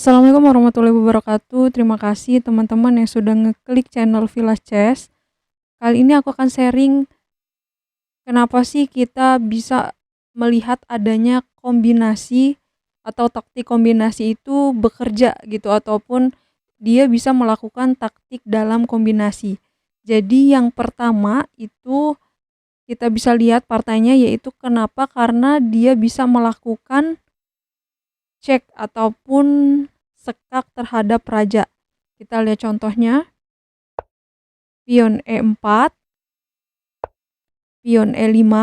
Assalamualaikum warahmatullahi wabarakatuh. Terima kasih teman-teman yang sudah ngeklik channel Villa Chess. Kali ini aku akan sharing kenapa sih kita bisa melihat adanya kombinasi atau taktik kombinasi itu bekerja gitu, ataupun dia bisa melakukan taktik dalam kombinasi. Jadi yang pertama itu kita bisa lihat partainya, yaitu kenapa, karena dia bisa melakukan cek ataupun sekak terhadap raja. Kita lihat contohnya, pion E4, pion E5,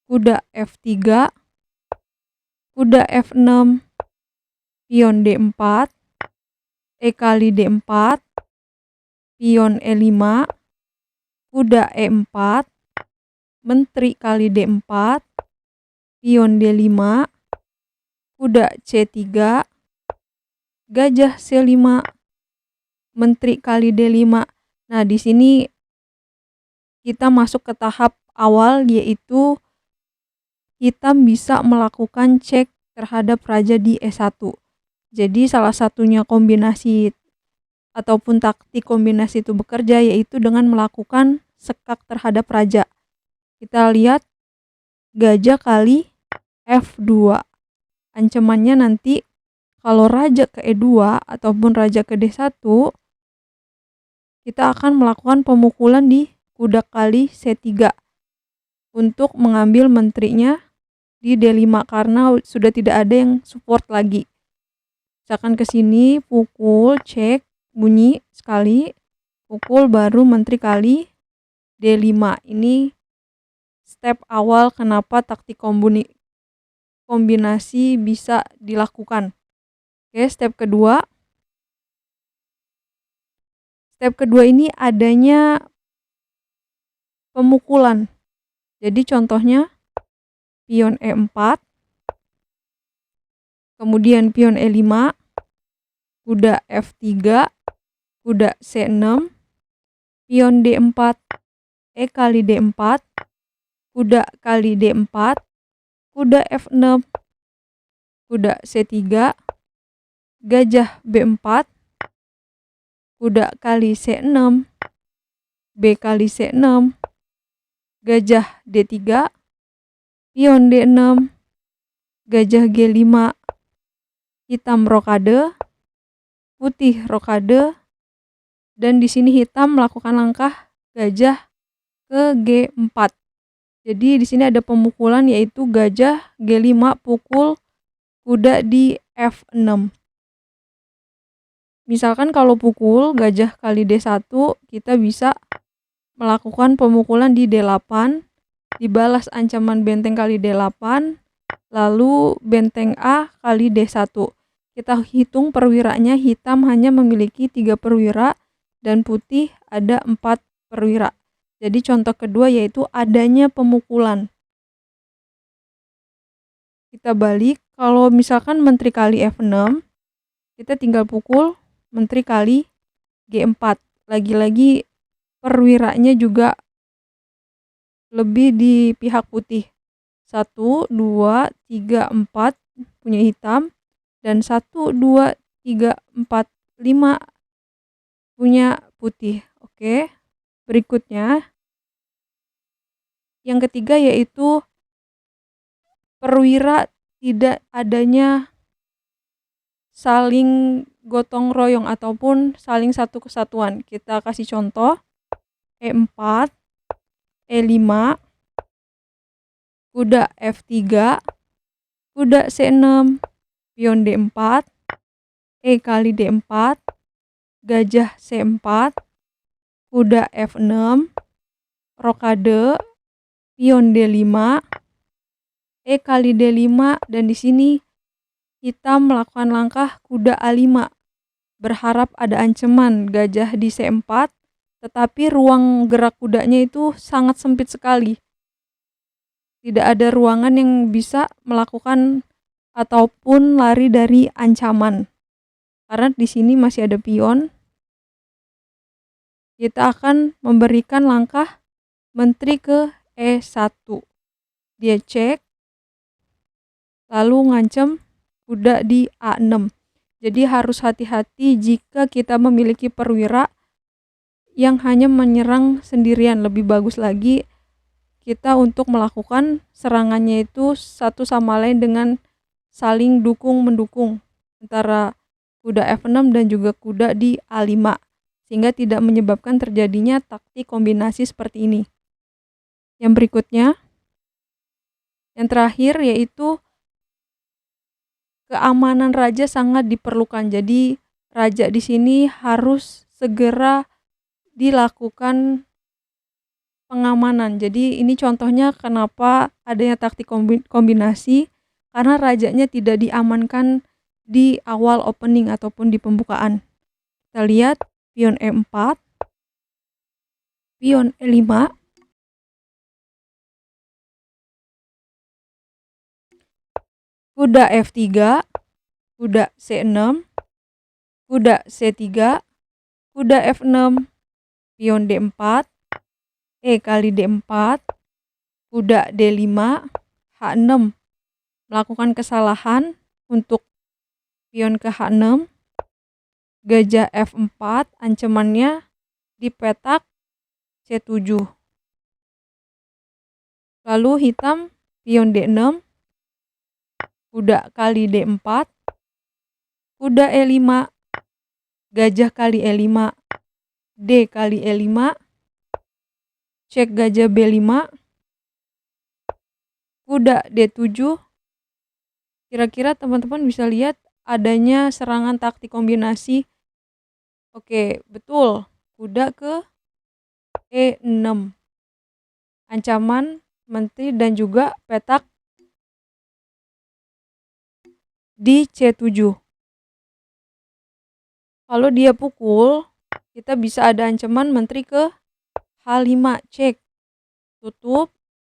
kuda F3, kuda F6, pion D4, E kali D4, pion E5, kuda E4, menteri kali D4, pion D5, kuda C3, gajah C5, menteri kali D5. Nah, di sini kita masuk ke tahap awal, yaitu hitam bisa melakukan cek terhadap raja di E1. Jadi salah satunya kombinasi ataupun taktik kombinasi itu bekerja, yaitu dengan melakukan sekak terhadap raja. Kita lihat gajah kali F2. Ancamannya nanti kalau raja ke E2 ataupun raja ke D1, kita akan melakukan pemukulan di kuda kali C3 untuk mengambil menterinya di D5 karena sudah tidak ada yang support lagi. Misalkan ke sini, pukul, cek, bunyi sekali, pukul, baru menteri kali D5. Ini step awal kenapa taktik kombinasi bisa dilakukan. Oke, step kedua. Step kedua ini adanya pemukulan. Jadi contohnya pion E4, kemudian pion E5, kuda F3, kuda C6, pion D4, E kali D4, kuda kali D4, kuda F6, kuda C3, gajah B4, kuda kali C6, B kali C6, gajah D3, pion D6, gajah G5, hitam rokade, putih rokade, dan di sini hitam melakukan langkah gajah ke G4. Jadi di sini ada pemukulan, yaitu gajah G5 pukul kuda di F6. Misalkan kalau pukul gajah kali D1, kita bisa melakukan pemukulan di D8, dibalas ancaman benteng kali D8, lalu benteng A kali D1. Kita hitung perwiranya, hitam hanya memiliki 3 perwira dan putih ada 4 perwira. Jadi contoh kedua yaitu adanya pemukulan. Kita balik, kalau misalkan menteri kali F6, kita tinggal pukul menteri kali G4. Lagi-lagi perwiranya juga lebih di pihak putih. 1, 2, 3, 4 punya hitam, dan 1, 2, 3, 4, 5 punya putih. Oke, berikutnya yang ketiga yaitu perwira tidak adanya saling gotong royong ataupun saling satu kesatuan. Kita kasih contoh, E4, E5, kuda F3, kuda C6, pion D4, E kali D4, gajah C4, kuda F6, rokade, pion D5, E kali D5, dan di sini hitam melakukan langkah kuda A5, berharap ada ancaman gajah di C4, tetapi ruang gerak kudanya itu sangat sempit sekali. Tidak ada ruangan yang bisa melakukan ataupun lari dari ancaman. Karena di sini masih ada pion, kita akan memberikan langkah menteri ke E1. Dia cek, lalu ngancem kuda di A6. Jadi harus hati-hati jika kita memiliki perwira yang hanya menyerang sendirian. Lebih bagus lagi kita untuk melakukan serangannya itu satu sama lain dengan saling dukung-mendukung antara kuda F6 dan juga kuda di A5, sehingga tidak menyebabkan terjadinya taktik kombinasi seperti ini. Yang berikutnya, yang terakhir yaitu keamanan raja sangat diperlukan. Jadi raja di sini harus segera dilakukan pengamanan. Jadi ini contohnya kenapa adanya taktik kombinasi, karena rajanya tidak diamankan di awal opening ataupun di pembukaan. Kita lihat pion E4, pion E5, kuda F3, kuda C6, kuda C3, kuda F6, pion D4, E kali D4, kuda D5, H6. Melakukan kesalahan untuk pion ke H6, gajah F4, ancamannya di petak C7. Lalu hitam pion D6, kuda kali D4, kuda E5, gajah kali E5, D kali E5, cek gajah B5, kuda D7. Kira-kira teman-teman bisa lihat adanya serangan taktik kombinasi. Oke, betul. Kuda ke E6. Ancaman menteri dan juga petak di C7. Kalau dia pukul, kita bisa ada ancaman menteri ke H5, cek, tutup,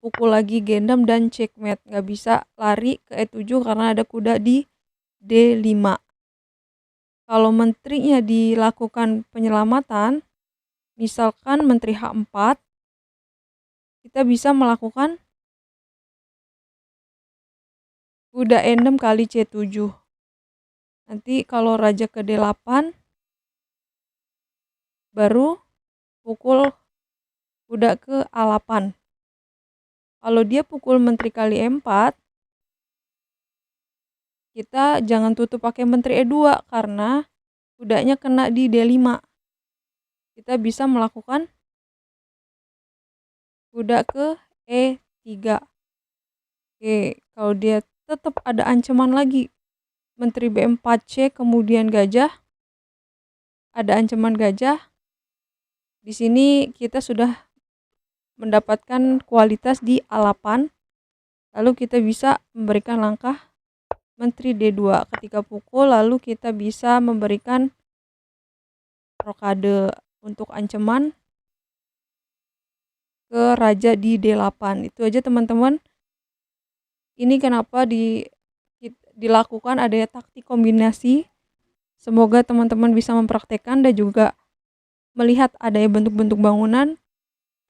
pukul lagi G6 dan checkmate. Nggak bisa lari ke E7 karena ada kuda di D5. Kalau menterinya dilakukan penyelamatan, misalkan menteri H4, kita bisa melakukan kuda E6 kali C7. Nanti kalau raja ke D8, baru pukul kuda ke A8. Kalau dia pukul menteri kali E4, kita jangan tutup pakai menteri E2 karena kudanya kena di D5. Kita bisa melakukan kuda ke E3. Oke, kalau dia tetap ada ancaman lagi, menteri B4C kemudian gajah, ada ancaman gajah. Di sini kita sudah mendapatkan kualitas di A8. Lalu kita bisa memberikan langkah menteri D2 ketika pukul, lalu kita bisa memberikan rokade untuk ancaman ke raja di D8. Itu aja teman-teman. Ini kenapa dilakukan adanya taktik kombinasi. Semoga teman-teman bisa mempraktekkan dan juga melihat adanya bentuk-bentuk bangunan.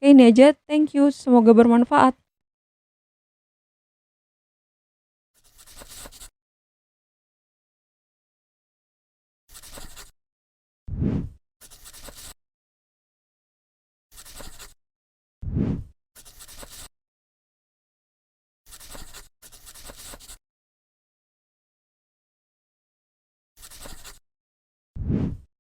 Oke, ini aja. Thank you. Semoga bermanfaat.